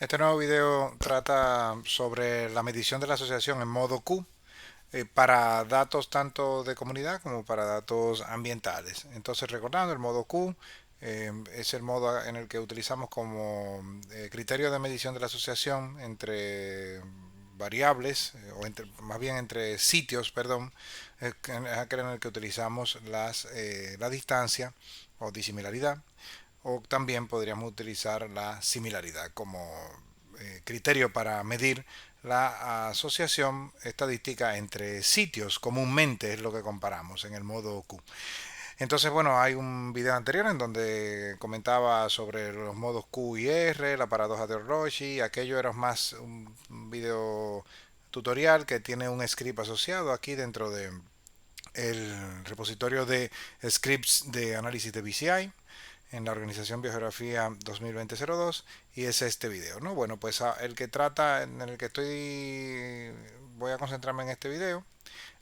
Este nuevo video trata sobre la medición de la asociación en modo Q para datos tanto de comunidad como para datos ambientales. Entonces, recordando, el modo Q es el modo en el que utilizamos como criterio de medición de la asociación entre variables, más bien entre sitios, perdón, es aquel en el que utilizamos la distancia o disimilaridad, o también podríamos utilizar la similaridad como criterio para medir la asociación estadística entre sitios. Comúnmente es lo que comparamos en el modo Q. Entonces, bueno, hay un video anterior en donde comentaba sobre los modos Q y R, la paradoja de Rorschach. Aquello era más un video tutorial que tiene un script asociado aquí dentro de el repositorio de scripts de análisis de BCI en la organización Biogeografía 2020-02, y es este video, ¿no? Bueno, pues el que trata, en el que voy a concentrarme en este video,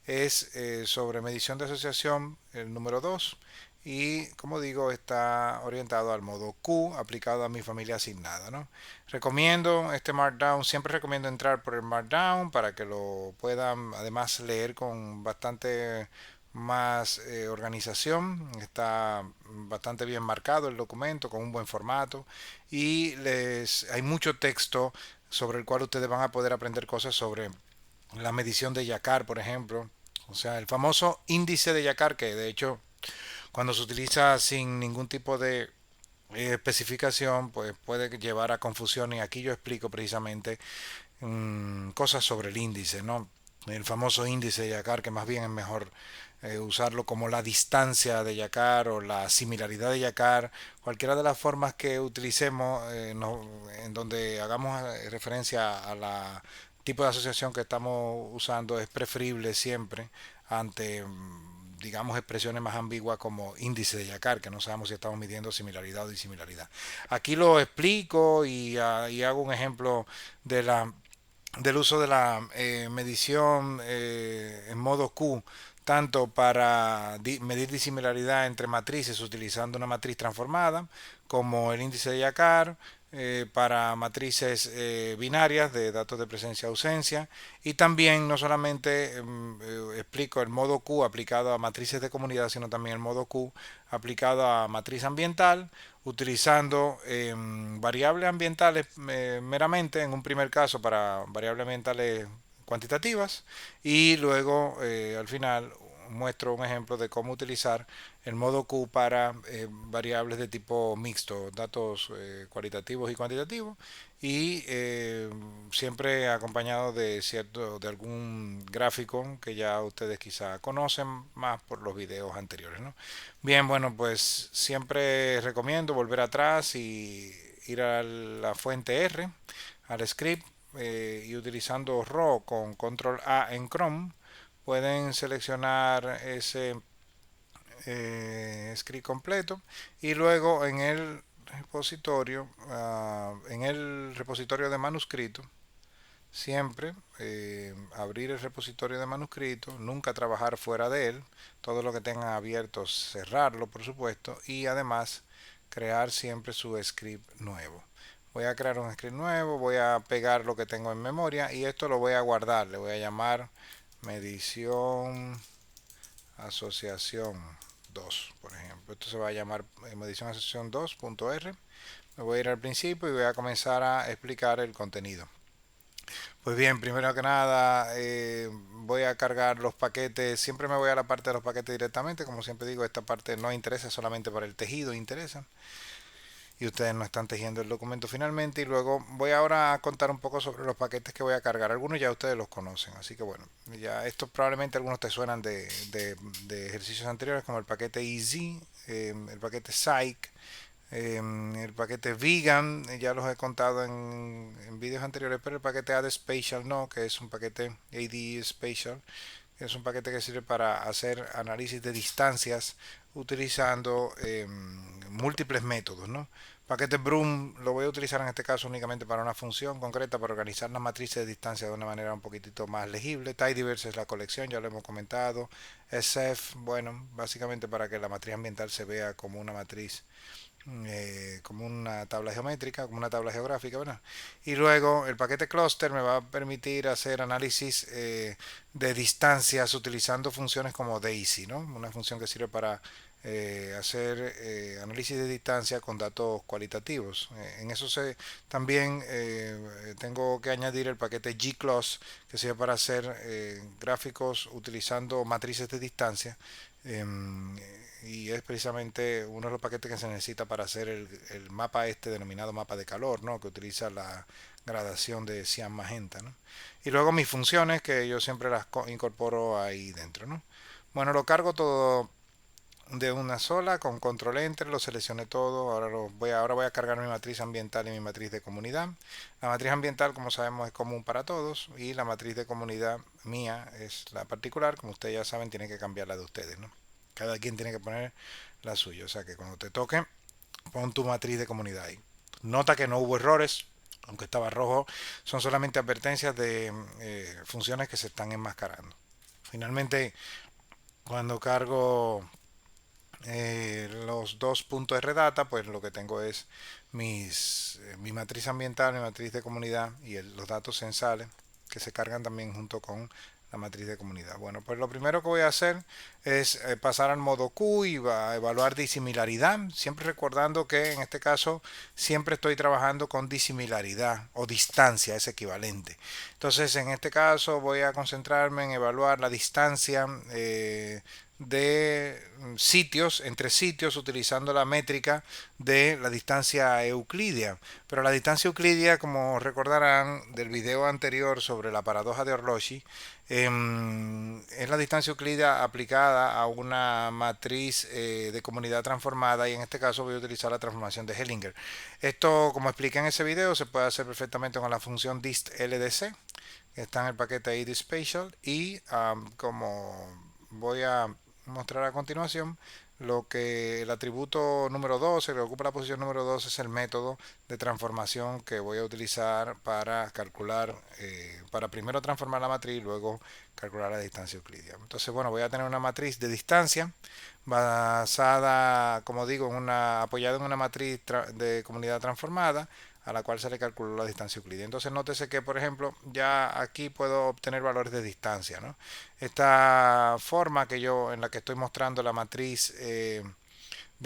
es sobre medición de asociación, el número 2, y como digo, está orientado al modo Q aplicado a mi familia asignada, ¿no? Recomiendo este Markdown, siempre recomiendo entrar por el Markdown para que lo puedan además leer con bastante más organización. Está bastante bien marcado el documento con un buen formato y hay mucho texto sobre el cual ustedes van a poder aprender cosas sobre la medición de Yakar, por ejemplo. O sea, el famoso índice de Yakar, que de hecho cuando se utiliza sin ningún tipo de especificación, pues puede llevar a confusión, y aquí yo explico precisamente cosas sobre el índice, ¿no? El famoso índice de Yakar, que más bien es mejor usarlo como la distancia de Yakar o la similaridad de Yakar, cualquiera de las formas que utilicemos en donde hagamos referencia a la tipo de asociación que estamos usando, es preferible siempre ante digamos expresiones más ambiguas como índice de Yakar, que no sabemos si estamos midiendo similaridad o disimilaridad. Aquí lo explico y hago un ejemplo de del uso de la medición en modo Q, tanto para medir disimilaridad entre matrices utilizando una matriz transformada, como el índice de Yakar, para matrices binarias de datos de presencia-ausencia, y también no solamente explico el modo Q aplicado a matrices de comunidad, sino también el modo Q aplicado a matriz ambiental, utilizando variables ambientales meramente, en un primer caso para variables ambientales cuantitativas, y luego al final muestro un ejemplo de cómo utilizar el modo Q para variables de tipo mixto, datos cualitativos y cuantitativos, y siempre acompañado de algún gráfico que ya ustedes quizá conocen más por los videos anteriores, ¿no? Bien, bueno, pues siempre recomiendo volver atrás y ir a la fuente R, al script, y utilizando RAW con control A en Chrome, pueden seleccionar ese script completo, y luego en el repositorio de manuscrito, siempre abrir el repositorio de manuscrito, nunca trabajar fuera de él, todo lo que tengan abierto cerrarlo, por supuesto, y además crear siempre su script nuevo. Voy a crear un script nuevo, voy a pegar lo que tengo en memoria y esto lo voy a guardar, le voy a llamar medición asociación 2, por ejemplo. Esto se va a llamar medición asociación 2.r. Me voy a ir al principio y voy a comenzar a explicar el contenido. Pues bien, primero que nada voy a cargar los paquetes, siempre me voy a la parte de los paquetes directamente, como siempre digo, esta parte no interesa, solamente para el tejido interesa, y ustedes no están tejiendo el documento finalmente, y luego voy ahora a contar un poco sobre los paquetes que voy a cargar. Algunos ya ustedes los conocen, así que bueno, ya estos probablemente algunos te suenan de ejercicios anteriores, como el paquete Easy, el paquete Psych, el paquete Vegan, ya los he contado en vídeos anteriores, pero el paquete Add Spatial no, que es un paquete AD Spatial, que es un paquete que sirve para hacer análisis de distancias utilizando múltiples métodos, ¿no? Paquete Broom lo voy a utilizar en este caso únicamente para una función concreta, para organizar las matrices de distancia de una manera un poquitito más legible. Tidyverse es la colección, ya lo hemos comentado. SF, bueno, básicamente para que la matriz ambiental se vea como una matriz como una tabla geométrica, como una tabla geográfica, ¿verdad? Y luego el paquete cluster me va a permitir hacer análisis de distancias utilizando funciones como DAISY, ¿no? Una función que sirve para hacer análisis de distancia con datos cualitativos. En eso también tengo que añadir el paquete gcloss que sirve para hacer gráficos utilizando matrices de distancia. Y es precisamente uno de los paquetes que se necesita para hacer el mapa este denominado mapa de calor, ¿no? Que utiliza la gradación de cian magenta, ¿no? Y luego mis funciones que yo siempre las incorporo ahí dentro, ¿no? Bueno, lo cargo todo de una sola con control enter, lo seleccioné todo. Ahora voy a cargar mi matriz ambiental y mi matriz de comunidad. La matriz ambiental, como sabemos, es común para todos, y la matriz de comunidad mía es la particular. Como ustedes ya saben, tienen que cambiar la de ustedes, ¿no? Cada quien tiene que poner la suya. O sea que cuando te toque, pon tu matriz de comunidad ahí. Nota que no hubo errores, aunque estaba rojo. Son solamente advertencias de funciones que se están enmascarando. Finalmente, cuando cargo los dos puntos .rdata, pues lo que tengo es mi matriz ambiental, mi matriz de comunidad y los datos censales que se cargan también junto con la matriz de comunidad. Bueno, pues lo primero que voy a hacer es pasar al modo Q y va a evaluar disimilaridad, siempre recordando que en este caso siempre estoy trabajando con disimilaridad o distancia, es equivalente. Entonces en este caso voy a concentrarme en evaluar la distancia de sitios, entre sitios, utilizando la métrica de la distancia euclidia. Pero la distancia euclidia, como recordarán del video anterior sobre la paradoja de Orlowski, es la distancia euclidia aplicada a una matriz de comunidad transformada, y en este caso voy a utilizar la transformación de Hellinger. Esto, como expliqué en ese video, se puede hacer perfectamente con la función dist.ldc, que está en el paquete idspatial, y como voy a mostrar a continuación, lo que el atributo número 2, el que ocupa la posición número 2, es el método de transformación que voy a utilizar para calcular, para primero transformar la matriz y luego calcular la distancia euclidia. Entonces, bueno, voy a tener una matriz de distancia basada, como digo, apoyada en una matriz de comunidad transformada, a la cual se le calculó la distancia euclidia. Entonces nótese que, por ejemplo, ya aquí puedo obtener valores de distancia, ¿no? Esta forma en la que estoy mostrando la matriz de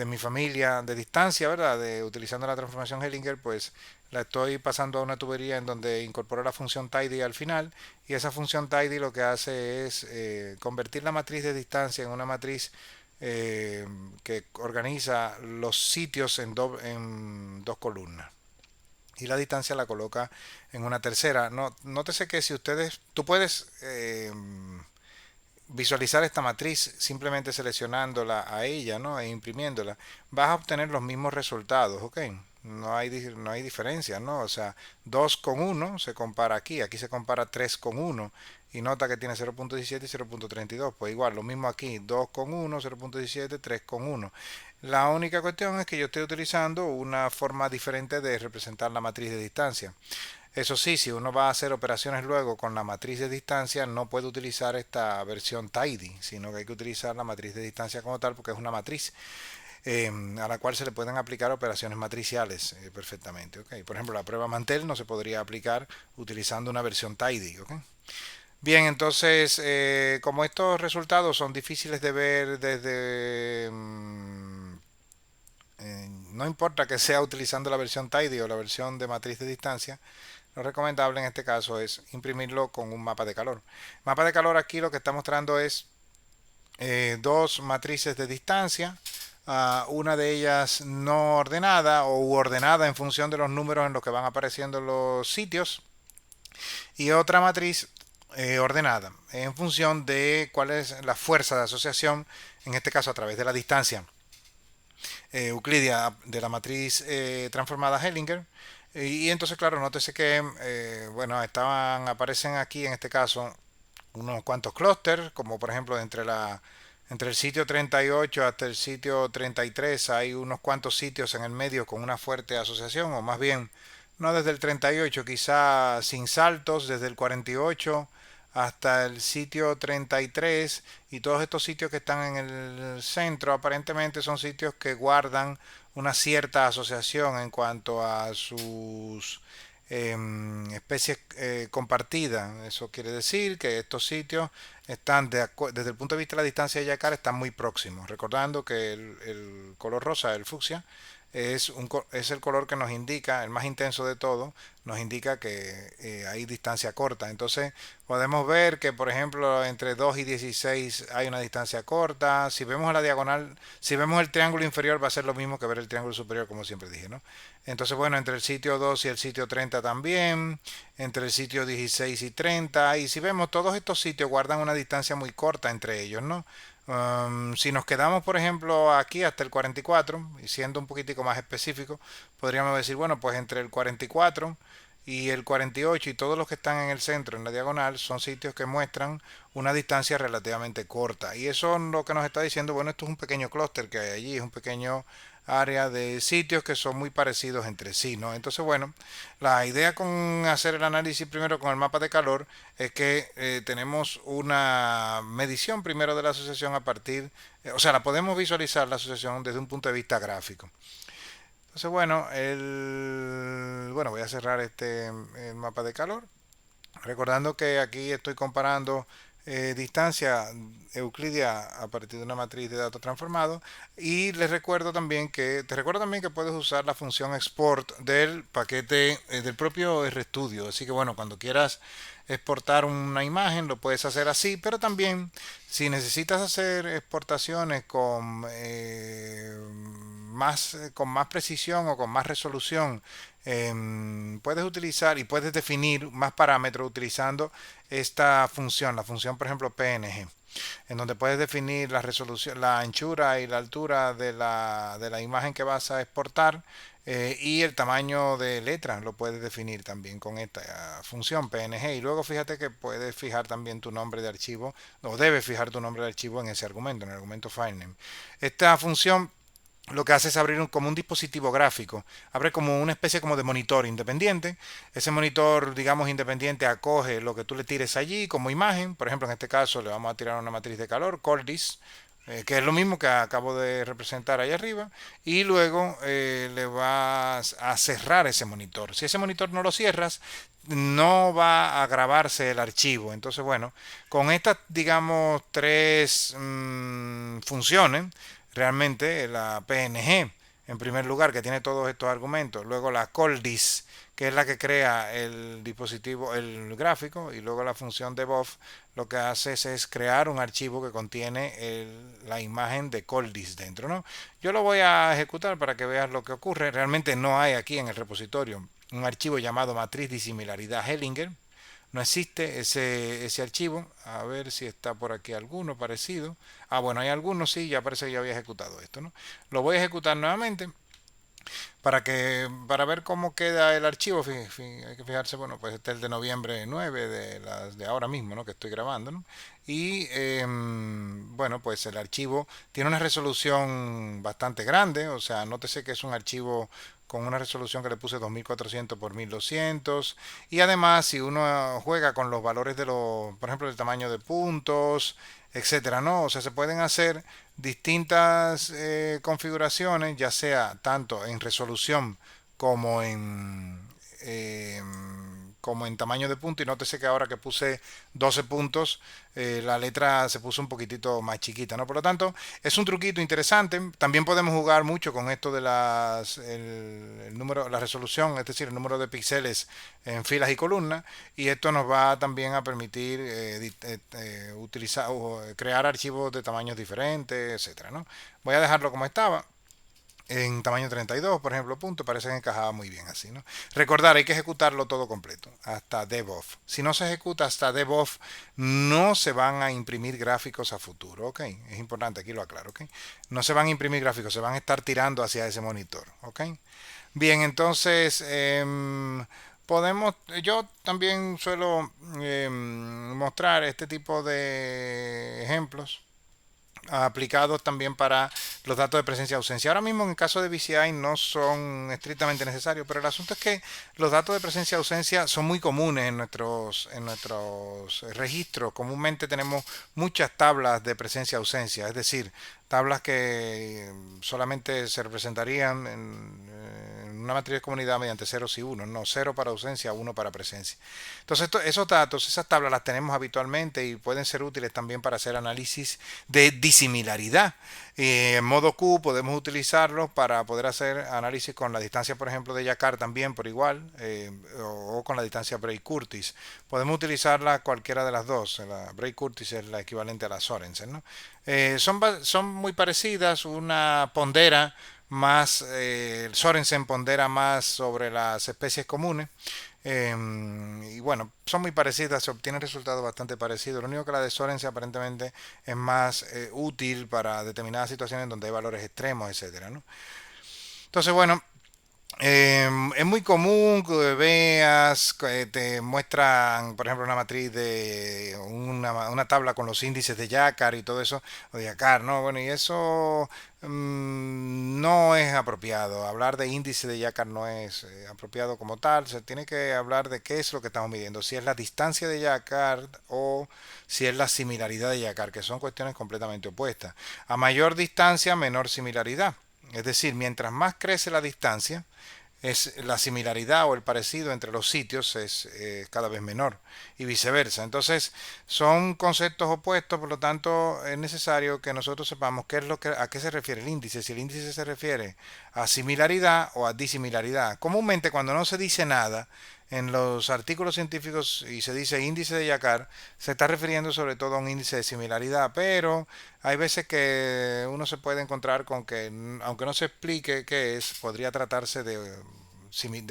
mi familia de distancia, ¿verdad? Utilizando la transformación Hellinger, pues la estoy pasando a una tubería en donde incorporo la función tidy al final, y esa función tidy lo que hace es convertir la matriz de distancia en una matriz que organiza los sitios en dos columnas, y la distancia la coloca en una tercera. No, nótese que si tú puedes visualizar esta matriz simplemente seleccionándola a ella, ¿no? E imprimiéndola, vas a obtener los mismos resultados, ¿ok? No hay diferencia, ¿no? O sea, 2 con 1 se compara aquí se compara 3 con 1, y nota que tiene 0.17 y 0.32, pues igual, lo mismo aquí, 2 con 1, 0.17, 3 con 1. La única cuestión es que yo estoy utilizando una forma diferente de representar la matriz de distancia. Eso sí, si uno va a hacer operaciones luego con la matriz de distancia, no puede utilizar esta versión tidy, sino que hay que utilizar la matriz de distancia como tal, porque es una matriz a la cual se le pueden aplicar operaciones matriciales perfectamente. ¿Okay? Por ejemplo, la prueba Mantel no se podría aplicar utilizando una versión tidy. ¿Okay? Bien, entonces, como estos resultados son difíciles de ver desde... no importa que sea utilizando la versión tidy o la versión de matriz de distancia, lo recomendable en este caso es imprimirlo con un mapa de calor. Mapa de calor aquí lo que está mostrando es dos matrices de distancia, una de ellas no ordenada o ordenada en función de los números en los que van apareciendo los sitios, y otra matriz ordenada en función de cuál es la fuerza de asociación, en este caso a través de la distancia euclidia de la matriz transformada Hellinger. Y entonces, claro, nótese que, bueno, aparecen aquí en este caso unos cuantos clústeres, como por ejemplo entre el sitio 38 hasta el sitio 33 hay unos cuantos sitios en el medio con una fuerte asociación, o más bien, no desde el 38, quizá sin saltos, desde el 48 hasta el sitio 33, y todos estos sitios que están en el centro aparentemente son sitios que guardan una cierta asociación en cuanto a sus especies compartidas. Eso quiere decir que estos sitios están desde el punto de vista de la distancia de Yakar están muy próximos. Recordando que el color rosa, el fucsia, es el color que nos indica, el más intenso de todo, nos indica que hay distancia corta. Entonces podemos ver que, por ejemplo, entre 2 y 16 hay una distancia corta. Si vemos la diagonal, si vemos el triángulo inferior va a ser lo mismo que ver el triángulo superior, como siempre dije, ¿no? Entonces, bueno, entre el sitio 2 y el sitio 30 también, entre el sitio 16 y 30, y si vemos todos estos sitios guardan una distancia muy corta entre ellos, ¿no? Si nos quedamos, por ejemplo, aquí hasta el 44, y siendo un poquitico más específico, podríamos decir, bueno, pues entre el 44 y el 48 y todos los que están en el centro, en la diagonal, son sitios que muestran una distancia relativamente corta. Y eso es lo que nos está diciendo, bueno, esto es un pequeño clúster que hay allí, es un pequeño área de sitios que son muy parecidos entre sí, ¿no? Entonces, bueno, la idea con hacer el análisis primero con el mapa de calor es que tenemos una medición primero de la asociación a partir, o sea, la podemos visualizar la asociación desde un punto de vista gráfico. Entonces, bueno, bueno, voy a cerrar el mapa de calor. Recordando que aquí estoy comparando distancia euclidia a partir de una matriz de datos transformados y te recuerdo también que puedes usar la función export del paquete del propio RStudio. Así que bueno, cuando quieras exportar una imagen lo puedes hacer así, pero también si necesitas hacer exportaciones con más precisión o con más resolución, puedes utilizar y puedes definir más parámetros utilizando esta función, la función por ejemplo PNG, en donde puedes definir la resolución, la anchura y la altura de la imagen que vas a exportar, y el tamaño de letra lo puedes definir también con esta función PNG. Y luego fíjate que puedes fijar también tu nombre de archivo, o debes fijar tu nombre de archivo en ese argumento, en el argumento filename. Esta función lo que hace es abrir como un dispositivo gráfico, abre como una especie como de monitor independiente. Ese monitor, digamos, independiente acoge lo que tú le tires allí como imagen. Por ejemplo, en este caso le vamos a tirar una matriz de calor, Coldis, que es lo mismo que acabo de representar ahí arriba, y luego le vas a cerrar ese monitor. Si ese monitor no lo cierras, no va a grabarse el archivo. Entonces, bueno, con estas, digamos, tres funciones, realmente la PNG, en primer lugar, que tiene todos estos argumentos, luego la Coldis, que es la que crea el dispositivo, el gráfico, y luego la función de buff, lo que hace es crear un archivo que contiene la imagen de Coldis dentro, ¿no? Yo lo voy a ejecutar para que veas lo que ocurre. Realmente no hay aquí en el repositorio un archivo llamado matriz disimilaridad Hellinger. No existe ese archivo. A ver si está por aquí alguno parecido. Ah, bueno, hay algunos, sí, ya parece que ya había ejecutado esto, ¿no? Lo voy a ejecutar nuevamente para ver cómo queda el archivo. Hay que fijarse, bueno, pues este es el de noviembre 9 de ahora mismo, ¿no? Que estoy grabando, ¿no? Y bueno, pues el archivo tiene una resolución bastante grande, o sea, nótese que es un archivo con una resolución que le puse 2400 por 1200, y además si uno juega con los valores de los, por ejemplo, el tamaño de puntos, etcétera, ¿no? O sea, se pueden hacer distintas configuraciones, ya sea tanto en resolución como como en tamaño de punto. Y nótese que ahora que puse 12 puntos, la letra se puso un poquitito más chiquita, ¿no? Por lo tanto, es un truquito interesante. También podemos jugar mucho con esto de el número, la resolución, es decir, el número de píxeles en filas y columnas. Y esto nos va también a permitir utilizar o crear archivos de tamaños diferentes, etcétera, ¿no? Voy a dejarlo como estaba en tamaño 32, por ejemplo, punto, parece que encajaba muy bien así, ¿no? Recordar, hay que ejecutarlo todo completo, hasta deboff. Si no se ejecuta hasta deboff, no se van a imprimir gráficos a futuro, ¿ok? Es importante, aquí lo aclaro, ¿ok? No se van a imprimir gráficos, se van a estar tirando hacia ese monitor, ¿ok? Bien, entonces, yo también suelo mostrar este tipo de ejemplos aplicados también para los datos de presencia y ausencia. Ahora mismo en el caso de BCI no son estrictamente necesarios, pero el asunto es que los datos de presencia y ausencia son muy comunes en nuestros registros. Comúnmente tenemos muchas tablas de presencia y ausencia, es decir, tablas que solamente se representarían en una matriz de comunidad mediante ceros y unos, no, cero para ausencia, uno para presencia. Entonces esos datos, esas tablas las tenemos habitualmente y pueden ser útiles también para hacer análisis de disimilaridad. En modo Q podemos utilizarlos para poder hacer análisis con la distancia, por ejemplo, de Jacquard también por igual, o con la distancia Bray-Curtis. Podemos utilizarla cualquiera de las dos. La Bray-Curtis es la equivalente a la Sorensen, ¿no? Son muy parecidas. Una pondera más, Sorensen pondera más sobre las especies comunes. Y bueno, son muy parecidas, se obtienen resultados bastante parecidos. Lo único que la de Sorensen aparentemente es más útil para determinadas situaciones donde hay valores extremos, etcétera, ¿no? Entonces, bueno, es muy común que veas que te muestran, por ejemplo, una matriz de una tabla con los índices de Jacquard y todo eso, o de Jacquard, ¿no? Bueno, y eso no es apropiado. Hablar de índice de Jacquard no es apropiado como tal. Se tiene que hablar de qué es lo que estamos midiendo, si es la distancia de Jacquard o si es la similaridad de Jacquard, que son cuestiones completamente opuestas. A mayor distancia, menor similaridad. Es decir, mientras más crece la distancia, es la similaridad o el parecido entre los sitios es cada vez menor y viceversa. Entonces son conceptos opuestos, por lo tanto es necesario que nosotros sepamos qué es a qué se refiere el índice, si el índice se refiere a similaridad o a disimilaridad. Comúnmente cuando no se dice nada en los artículos científicos y se dice índice de Jacquard, se está refiriendo sobre todo a un índice de similaridad, pero hay veces que uno se puede encontrar con que, aunque no se explique qué es, podría tratarse de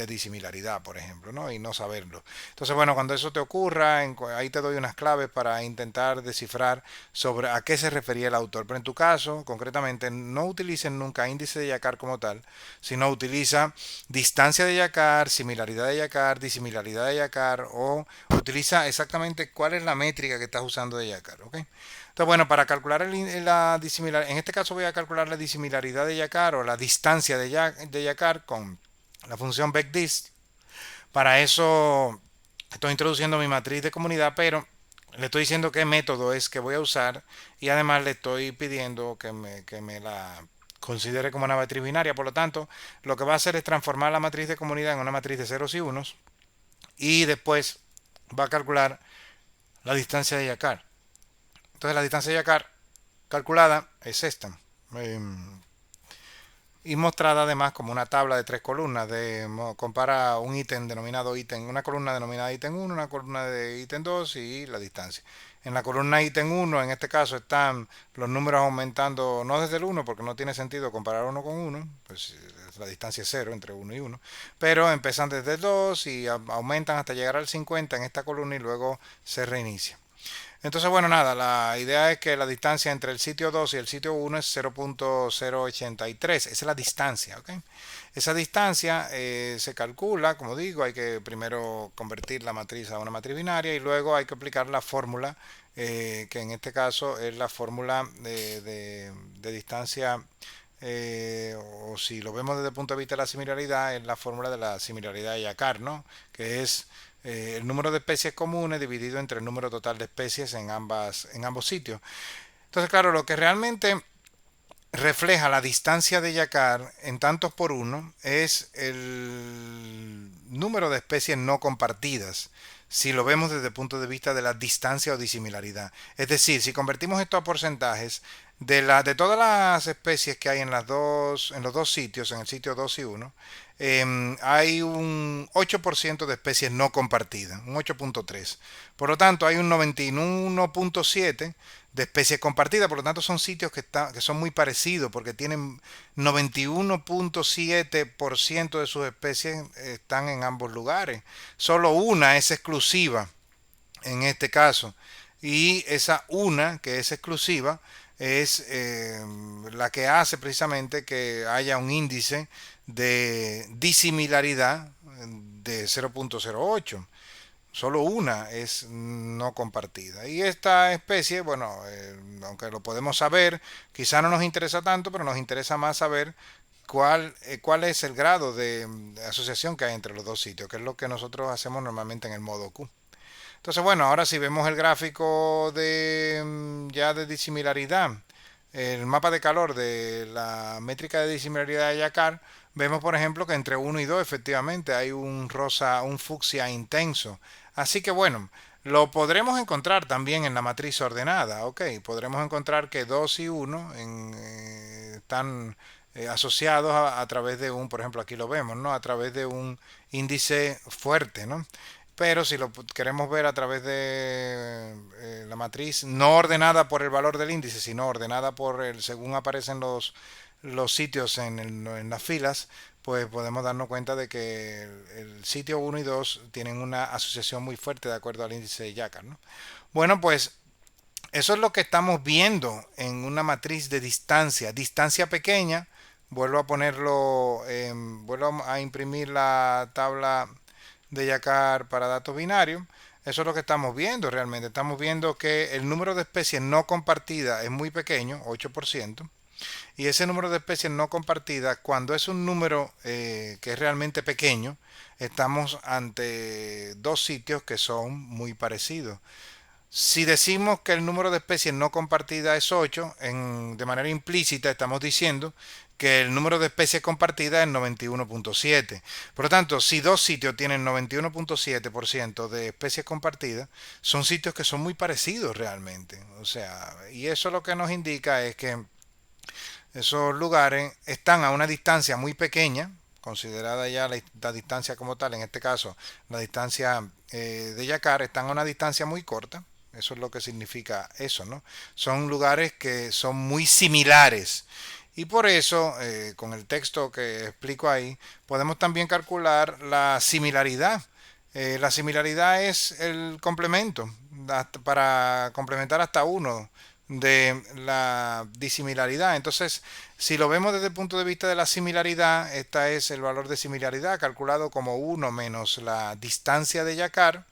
disimilaridad, por ejemplo, ¿no? Y no saberlo. Entonces, bueno, cuando eso te ocurra, ahí te doy unas claves para intentar descifrar sobre a qué se refería el autor. Pero en tu caso, concretamente, no utilices nunca índice de Jacquard como tal, sino utiliza distancia de Jacquard, similaridad de Jacquard, disimilaridad de Jacquard, o utiliza exactamente cuál es la métrica que estás usando de Jacquard, ¿ok? Entonces, bueno, para calcular la disimilaridad, en este caso voy a calcular la disimilaridad de Jacquard o la distancia de Jacquard con la función BecDist. Para eso estoy introduciendo mi matriz de comunidad, pero le estoy diciendo qué método es que voy a usar y además le estoy pidiendo que me la considere como una matriz binaria. Por lo tanto, lo que va a hacer es transformar la matriz de comunidad en una matriz de ceros y unos y después va a calcular la distancia de Jacquard. Entonces la distancia de Jacquard calculada es esta. Y mostrada además como una tabla de tres columnas. Compara un ítem denominado ítem, una columna denominada ítem 1, una columna de ítem 2 y la distancia. En la columna ítem 1, en este caso, están los números aumentando, no desde el 1, porque no tiene sentido comparar 1 con 1, pues la distancia es 0 entre 1 y 1, pero empiezan desde el 2 y aumentan hasta llegar al 50 en esta columna y luego se reinicia. Entonces, bueno, nada, la idea es que la distancia entre el sitio 2 y el sitio 1 es 0.083. Esa es la distancia, ¿ok? Esa distancia se calcula, como digo, hay que primero convertir la matriz a una matriz binaria y luego hay que aplicar la fórmula, que en este caso es la fórmula de distancia, o si lo vemos desde el punto de vista de la similaridad, es la fórmula de la similaridad de Jacquard, ¿no? Que es el número de especies comunes dividido entre el número total de especies en ambos sitios. Entonces, claro, lo que realmente refleja la distancia de Jacquard en tantos por uno es el número de especies no compartidas, si lo vemos desde el punto de vista de la distancia o disimilaridad. Es decir, si convertimos esto a porcentajes, de todas las especies que hay en los dos sitios, en el sitio 2 y 1, hay un 8% de especies no compartidas, un 8.3. Por lo tanto, hay un 91.7 de especies compartidas. Por lo tanto, son sitios que son muy parecidos porque tienen 91.7% de sus especies están en ambos lugares. Solo una es exclusiva en este caso. Y esa una que es exclusiva es la que hace precisamente que haya un índice de disimilaridad de 0.08. Solo una es no compartida. Y esta especie, bueno, aunque lo podemos saber, quizá no nos interesa tanto, pero nos interesa más saber cuál es el grado de asociación que hay entre los dos sitios, que es lo que nosotros hacemos normalmente en el modo Q. Entonces, bueno, ahora si vemos el gráfico ya de disimilaridad, el mapa de calor de la métrica de disimilaridad de Jacquard, vemos por ejemplo que entre uno y 2 efectivamente hay un rosa, un fucsia intenso. Así que bueno, lo podremos encontrar también en la matriz ordenada, ok, podremos encontrar que 2 y uno están asociados a través de un, por ejemplo aquí lo vemos, ¿no? A través de un índice fuerte, ¿no? Pero si lo queremos ver a través de la matriz, no ordenada por el valor del índice, sino ordenada por el según aparecen los sitios en las filas, pues podemos darnos cuenta de que el sitio uno y 2 tienen una asociación muy fuerte de acuerdo al índice de Jacquard, ¿no? Bueno, pues eso es lo que estamos viendo en una matriz de distancia, distancia pequeña. Vuelvo a ponerlo, vuelvo a imprimir la tabla de Jacquard para datos binarios. Eso es lo que estamos viendo realmente. Estamos viendo que el número de especies no compartidas es muy pequeño, 8%. Y ese número de especies no compartidas, cuando es un número que es realmente pequeño, estamos ante dos sitios que son muy parecidos. Si decimos que el número de especies no compartidas es 8, de manera implícita estamos diciendo que el número de especies compartidas es 91.7. Por lo tanto, si dos sitios tienen 91.7% de especies compartidas, son sitios que son muy parecidos realmente. O sea, y eso lo que nos indica es que esos lugares están a una distancia muy pequeña, considerada ya la distancia como tal, en este caso la distancia de Jacquard, están a una distancia muy corta. Eso es lo que significa eso, ¿no? Son lugares que son muy similares. Y por eso, con el texto que explico ahí, podemos también calcular la similaridad. La similaridad es el complemento para complementar hasta uno de la disimilaridad. Entonces, si lo vemos desde el punto de vista de la similaridad, este es el valor de similaridad calculado como uno menos la distancia de Jacquard,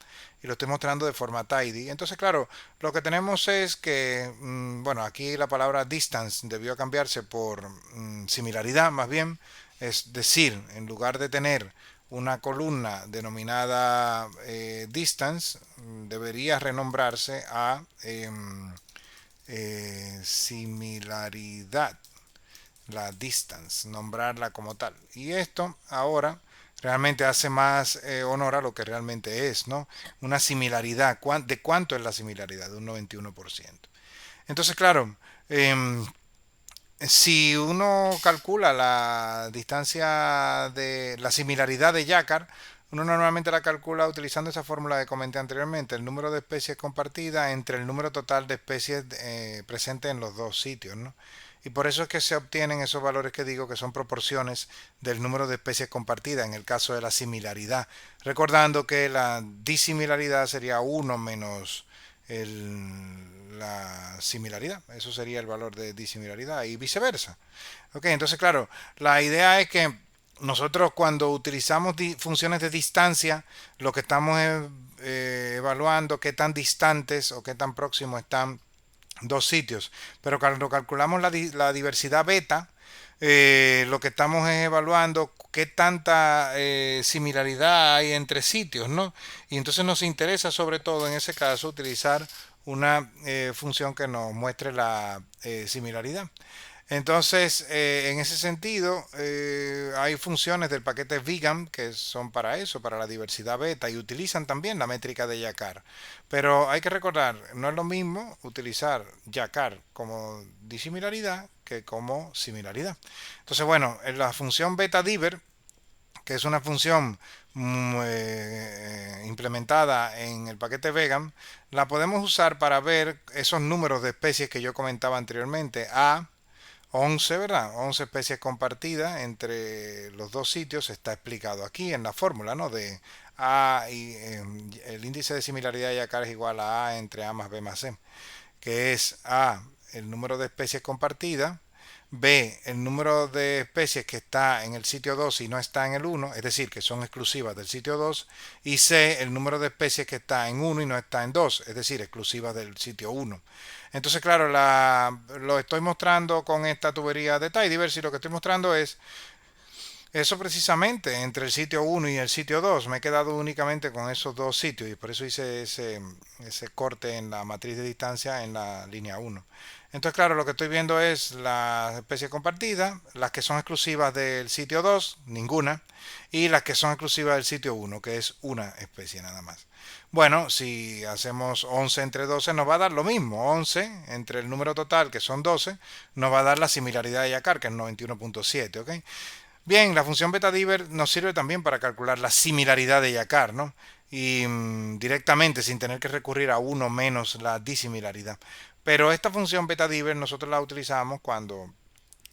y lo estoy mostrando de forma tidy. Entonces, claro, lo que tenemos es que, bueno, aquí la palabra distance debió cambiarse por similaridad, más bien, es decir, en lugar de tener una columna denominada distance, debería renombrarse a similaridad, la distance, nombrarla como tal. Y esto ahora realmente hace más honor a lo que realmente es, ¿no? Una similaridad. ¿De cuánto es la similaridad? De un 91%. Entonces, claro, si uno calcula la distancia de la similaridad de Jacquard, uno normalmente la calcula utilizando esa fórmula que comenté anteriormente, el número de especies compartidas entre el número total de especies presentes en los dos sitios, ¿no? Y por eso es que se obtienen esos valores que digo que son proporciones del número de especies compartidas en el caso de la similaridad. Recordando que la disimilaridad sería uno menos la similaridad. Eso sería el valor de disimilaridad y viceversa. Ok, entonces claro, la idea es que nosotros cuando utilizamos funciones de distancia, lo que estamos evaluando qué tan distantes o qué tan próximos están dos sitios. Pero cuando calculamos la diversidad beta, lo que estamos es evaluando qué tanta similaridad hay entre sitios, ¿no? Y entonces nos interesa sobre todo en ese caso utilizar una función que nos muestre la similaridad. Entonces, en ese sentido, hay funciones del paquete vegan que son para eso, para la diversidad beta, y utilizan también la métrica de Jacquard. Pero hay que recordar, no es lo mismo utilizar Jacquard como disimilaridad que como similaridad. Entonces, bueno, en la función beta diver, que es una función implementada en el paquete vegan, la podemos usar para ver esos números de especies que yo comentaba anteriormente, a 11, ¿verdad? 11 especies compartidas entre los dos sitios está explicado aquí en la fórmula, ¿no? De A y el índice de similaridad de Jacquard es igual a A entre A más B más C, que es A, el número de especies compartidas, B, el número de especies que está en el sitio 2 y no está en el 1, es decir, que son exclusivas del sitio 2, y C, el número de especies que está en 1 y no está en 2, es decir, exclusivas del sitio 1. Entonces, claro, lo estoy mostrando con esta tubería de Tidyverse y lo que estoy mostrando es Eso precisamente, entre el sitio 1 y el sitio 2 me he quedado únicamente con esos dos sitios y por eso hice ese corte en la matriz de distancia en la línea 1. Entonces, claro, lo que estoy viendo es las especies compartidas, las que son exclusivas del sitio 2 ninguna, y las que son exclusivas del sitio 1 que es una especie nada más. Bueno, si hacemos 11 entre 12 nos va a dar lo mismo. 11 entre el número total, que son 12, nos va a dar la similaridad de Yakar, que es 91.7, ¿ok? Bien, la función beta-diver nos sirve también para calcular la similaridad de Yakar, ¿no? Y directamente, sin tener que recurrir a uno menos la disimilaridad. Pero esta función beta-diver nosotros la utilizamos cuando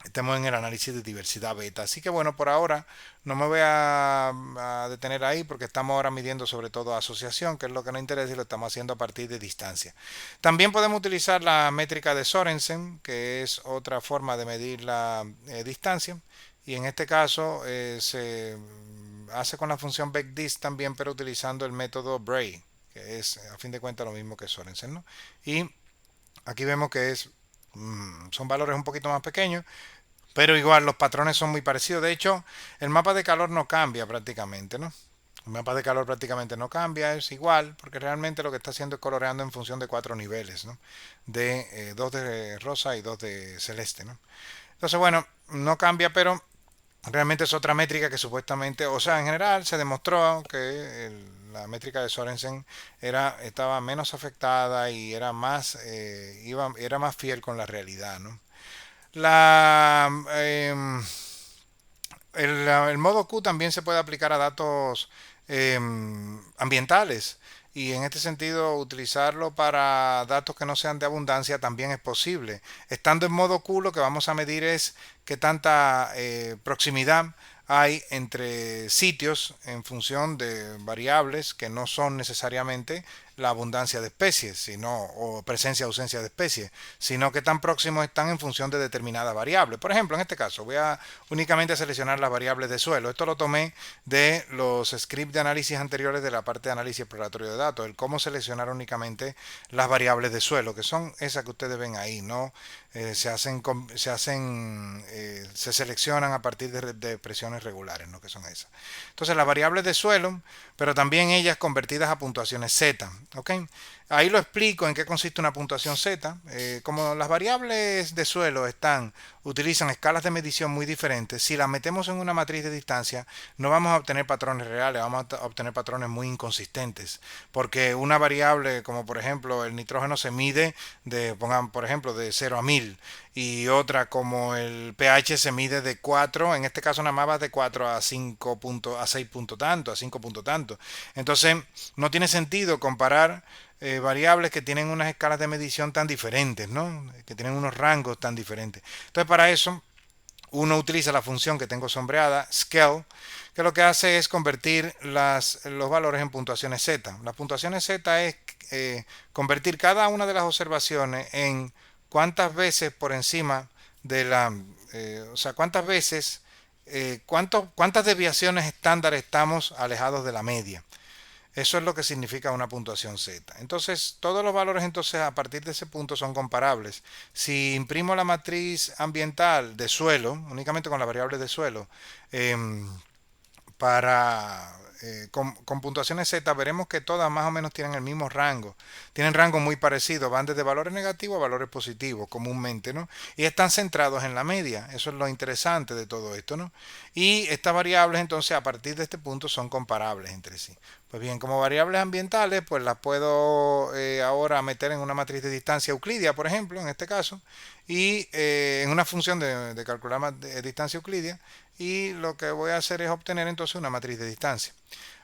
estemos en el análisis de diversidad beta. Así que bueno, por ahora no me voy a detener ahí porque estamos ahora midiendo sobre todo asociación, que es lo que nos interesa y lo estamos haciendo a partir de distancia. También podemos utilizar la métrica de Sorensen, que es otra forma de medir la distancia. Y en este caso se hace con la función BECDIS también, pero utilizando el método Bray, que es a fin de cuentas lo mismo que Sorensen, ¿no? Y aquí vemos que son valores un poquito más pequeños, pero igual los patrones son muy parecidos. De hecho, el mapa de calor no cambia prácticamente, ¿no? El mapa de calor prácticamente no cambia, es igual, porque realmente lo que está haciendo es coloreando en función de cuatro niveles, ¿no? De dos de rosa y dos de celeste, ¿no? Entonces, bueno, no cambia, pero realmente es otra métrica que supuestamente, o sea, en general se demostró que la métrica de Sorensen estaba menos afectada y era más fiel con la realidad, ¿no? La, el modo Q también se puede aplicar a datos ambientales y en este sentido utilizarlo para datos que no sean de abundancia también es posible. Estando en modo Q lo que vamos a medir es qué tanta proximidad hay entre sitios en función de variables que no son necesariamente la abundancia de especies, sino, o presencia o ausencia de especies, sino que tan próximos están en función de determinadas variables. Por ejemplo, en este caso voy a únicamente seleccionar las variables de suelo. Esto lo tomé de los scripts de análisis anteriores de la parte de análisis exploratorio de datos, el cómo seleccionar únicamente las variables de suelo, que son esas que ustedes ven ahí, ¿no? Se seleccionan a partir de presiones regulares, ¿no? Que son esas. Entonces las variables de suelo, pero también ellas convertidas a puntuaciones Z, ¿ok? Ahí lo explico en qué consiste una puntuación Z. Como las variables de suelo utilizan escalas de medición muy diferentes, si las metemos en una matriz de distancia, no vamos a obtener patrones reales, vamos a obtener patrones muy inconsistentes. Porque una variable, como por ejemplo el nitrógeno, se mide pongan por ejemplo, de 0 a 1000. Y otra como el pH se mide de 4, en este caso nada más va de 4 a 5 a 6 punto tanto, a 5 punto tanto. Entonces, no tiene sentido comparar variables que tienen unas escalas de medición tan diferentes, ¿no? Que tienen unos rangos tan diferentes. Entonces, para eso, uno utiliza la función que tengo sombreada, scale, que lo que hace es convertir los valores en puntuaciones Z. Las puntuaciones Z es convertir cada una de las observaciones en cuántas veces por encima de o sea, cuántas veces, cuántas desviaciones estándar estamos alejados de la media. Eso es lo que significa una puntuación Z. Entonces, todos los valores entonces a partir de ese punto son comparables. Si imprimo la matriz ambiental de suelo, únicamente con la variable de suelo, eh, con puntuaciones Z, veremos que todas más o menos tienen el mismo rango. Tienen rangos muy parecidos, van desde valores negativos a valores positivos comúnmente, ¿no? Y están centrados en la media. Eso es lo interesante de todo esto, ¿no? Y estas variables entonces a partir de este punto son comparables entre sí. Pues bien, como variables ambientales, pues las puedo ahora meter en una matriz de distancia euclidia, por ejemplo, en este caso, y en una función de calcular distancia euclidia, y lo que voy a hacer es obtener entonces una matriz de distancia.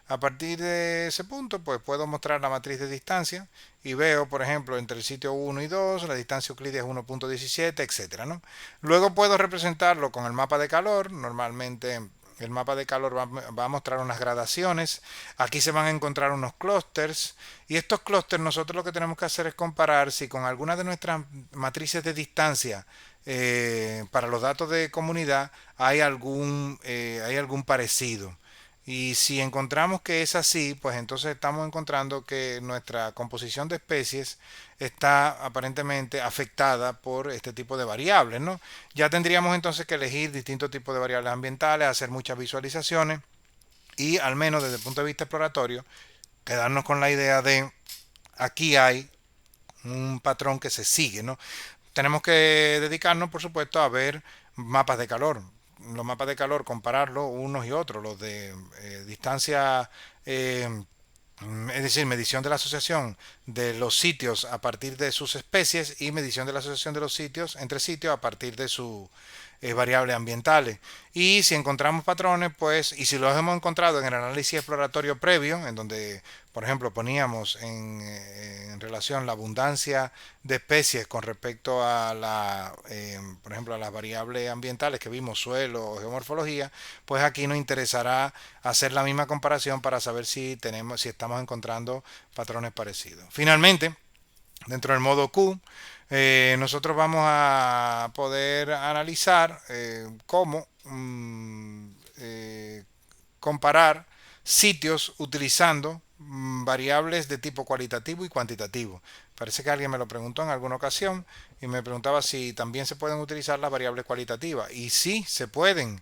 A partir de ese punto, pues puedo mostrar la matriz de distancia y veo, por ejemplo, entre el sitio 1 y 2, la distancia euclidia es 1.17, etcétera, ¿no? Luego puedo representarlo con el mapa de calor. Normalmente el mapa de calor va a mostrar unas gradaciones. Aquí se van a encontrar unos clústeres. Y estos clústeres nosotros lo que tenemos que hacer es comparar si con alguna de nuestras matrices de distancia para los datos de comunidad hay algún parecido. Y si encontramos que es así, pues entonces estamos encontrando que nuestra composición de especies está aparentemente afectada por este tipo de variables, ¿no? Ya tendríamos entonces que elegir distintos tipos de variables ambientales, hacer muchas visualizaciones y al menos desde el punto de vista exploratorio, quedarnos con la idea de aquí hay un patrón que se sigue, ¿no? Tenemos que dedicarnos, por supuesto, a ver mapas de calor. Los mapas de calor, compararlos unos y otros, los de distancia, es decir, medición de la asociación de los sitios a partir de sus especies y medición de la asociación de los sitios entre sitios a partir de sus variables ambientales. Y si encontramos patrones, pues, y si los hemos encontrado en el análisis exploratorio previo, en donde, por ejemplo, poníamos en relación la abundancia de especies con respecto a por ejemplo, a las variables ambientales que vimos, suelo o geomorfología, pues aquí nos interesará hacer la misma comparación para saber si estamos encontrando patrones parecidos. Finalmente, dentro del modo Q, nosotros vamos a poder analizar cómo comparar sitios utilizando variables de tipo cualitativo y cuantitativo. Parece que alguien me lo preguntó en alguna ocasión y me preguntaba si también se pueden utilizar las variables cualitativas. Y sí, se pueden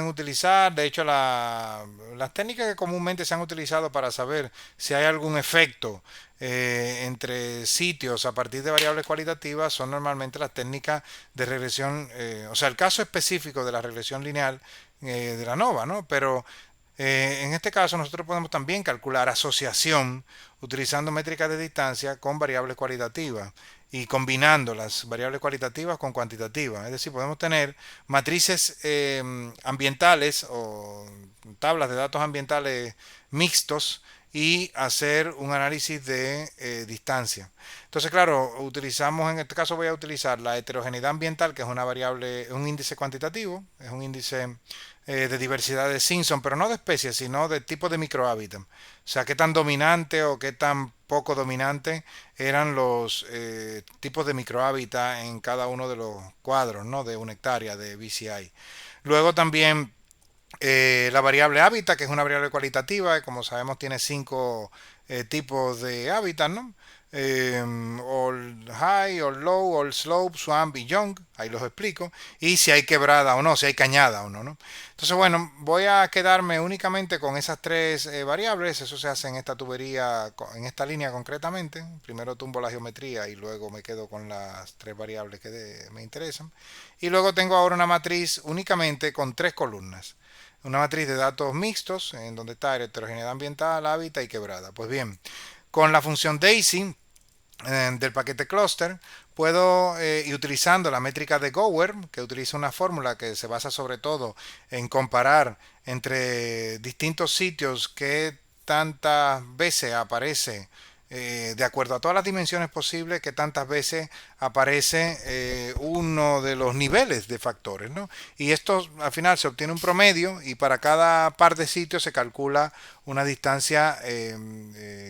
utilizar. De hecho, las técnicas que comúnmente se han utilizado para saber si hay algún efecto entre sitios a partir de variables cualitativas son normalmente las técnicas de regresión, o sea, el caso específico de la regresión lineal de la ANOVA, ¿no? Pero en este caso nosotros podemos también calcular asociación utilizando métricas de distancia con variables cualitativas y combinando las variables cualitativas con cuantitativas. Es decir, podemos tener matrices ambientales o tablas de datos ambientales mixtos y hacer un análisis de distancia. Entonces, claro, utilizamos, en este caso voy a utilizar la heterogeneidad ambiental, que es una variable, un índice cuantitativo, es un índice de diversidad de Simpson, pero no de especies, sino de tipo de microhábitat. O sea, qué tan dominante o qué tan poco dominante eran los tipos de microhábitat en cada uno de los cuadros, ¿no? De una hectárea de BCI. Luego también la variable hábitat, que es una variable cualitativa, y como sabemos tiene cinco tipos de hábitat, ¿no? All high, all low, all slope, swamp y young, ahí los explico, y si hay quebrada o no, si hay cañada o no, ¿no? Entonces, bueno, voy a quedarme únicamente con esas tres variables, eso se hace en esta tubería, en esta línea concretamente, primero tumbo la geometría y luego me quedo con las tres variables que me interesan, y luego tengo ahora una matriz únicamente con tres columnas, una matriz de datos mixtos, en donde está heterogeneidad ambiental, hábitat y quebrada. Pues bien, con la función DAISY del paquete cluster, puedo, y utilizando la métrica de Gower, que utiliza una fórmula que se basa sobre todo en comparar entre distintos sitios que tantas veces aparece de acuerdo a todas las dimensiones posibles que tantas veces aparece uno de los niveles de factores, ¿no? Y esto al final se obtiene un promedio y para cada par de sitios se calcula una distancia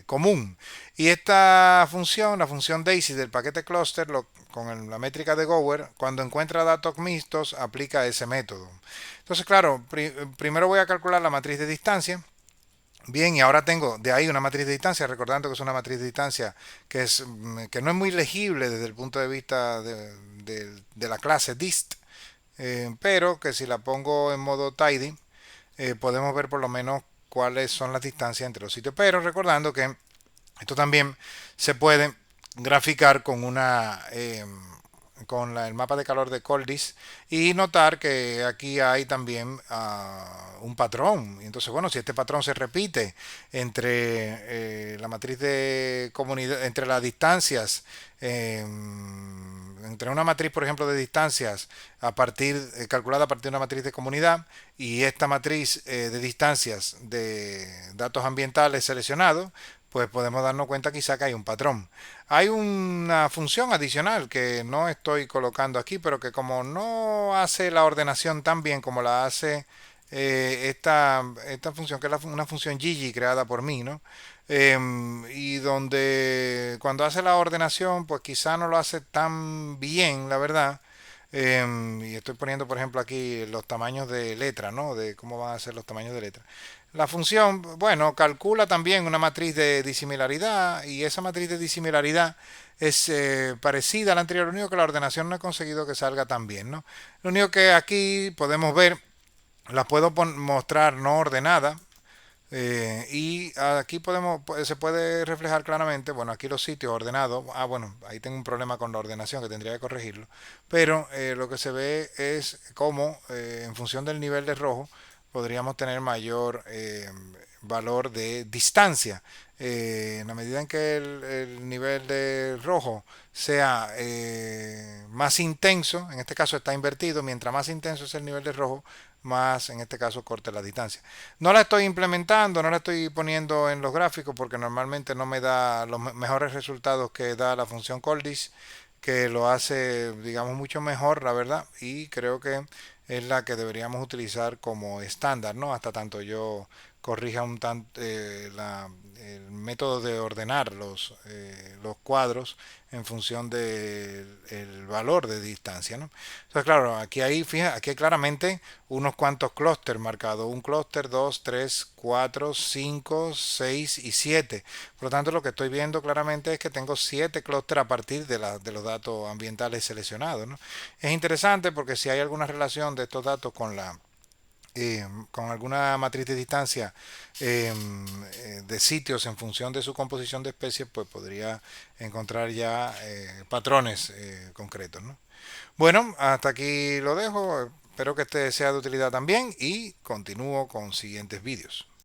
común. Y esta función, la función DAISY del paquete cluster, con la métrica de Gower, cuando encuentra datos mixtos, aplica ese método. Entonces, claro, primero voy a calcular la matriz de distancia. Bien, y ahora tengo de ahí una matriz de distancia, recordando que es una matriz de distancia que no es muy legible desde el punto de vista de la clase dist, pero que si la pongo en modo tidy, podemos ver por lo menos cuáles son las distancias entre los sitios. Pero recordando que esto también se puede graficar con el mapa de calor de Coldis y notar que aquí hay también un patrón. Y entonces, bueno, si este patrón se repite entre la matriz de comunidad, entre las distancias, entre una matriz, por ejemplo, de distancias calculada a partir de una matriz de comunidad y esta matriz de distancias de datos ambientales seleccionados, pues podemos darnos cuenta quizá que hay un patrón. Hay una función adicional que no estoy colocando aquí, pero que como no hace la ordenación tan bien como la hace esta función, que es una función Gigi creada por mí, ¿no? Y donde cuando hace la ordenación, pues quizá no lo hace tan bien, la verdad. Y estoy poniendo, por ejemplo, aquí los tamaños de letra, ¿no? De cómo van a ser los tamaños de letra. La función, bueno, calcula también una matriz de disimilaridad y esa matriz de disimilaridad es parecida a la anterior, lo único que la ordenación no he conseguido que salga tan bien, ¿no? Lo único que aquí podemos ver, la puedo mostrar no ordenada, y aquí se puede reflejar claramente, bueno, aquí los sitios ordenados, bueno, ahí tengo un problema con la ordenación que tendría que corregirlo, pero lo que se ve es cómo en función del nivel de rojo podríamos tener mayor valor de distancia. En la medida en que el nivel de rojo sea más intenso, en este caso está invertido, mientras más intenso es el nivel de rojo, más en este caso corte la distancia. No la estoy implementando, no la estoy poniendo en los gráficos porque normalmente no me da los mejores resultados que da la función Coldis, que lo hace, digamos, mucho mejor, la verdad, y creo que es la que deberíamos utilizar como estándar, ¿no? Hasta tanto yo corrija el método de ordenar los cuadros en función del valor de distancia, ¿no? Entonces, claro, aquí hay claramente unos cuantos clústeres marcados, un clúster, 2, 3, 4, 5, 6 y 7. Por lo tanto, lo que estoy viendo claramente es que tengo 7 clústeres a partir de los datos ambientales seleccionados, ¿no? Es interesante porque si hay alguna relación de estos datos con alguna matriz de distancia eh, de sitios en función de su composición de especies, pues podría encontrar ya patrones concretos, ¿no? Bueno, hasta aquí lo dejo. Espero que este sea de utilidad también y continúo con siguientes vídeos.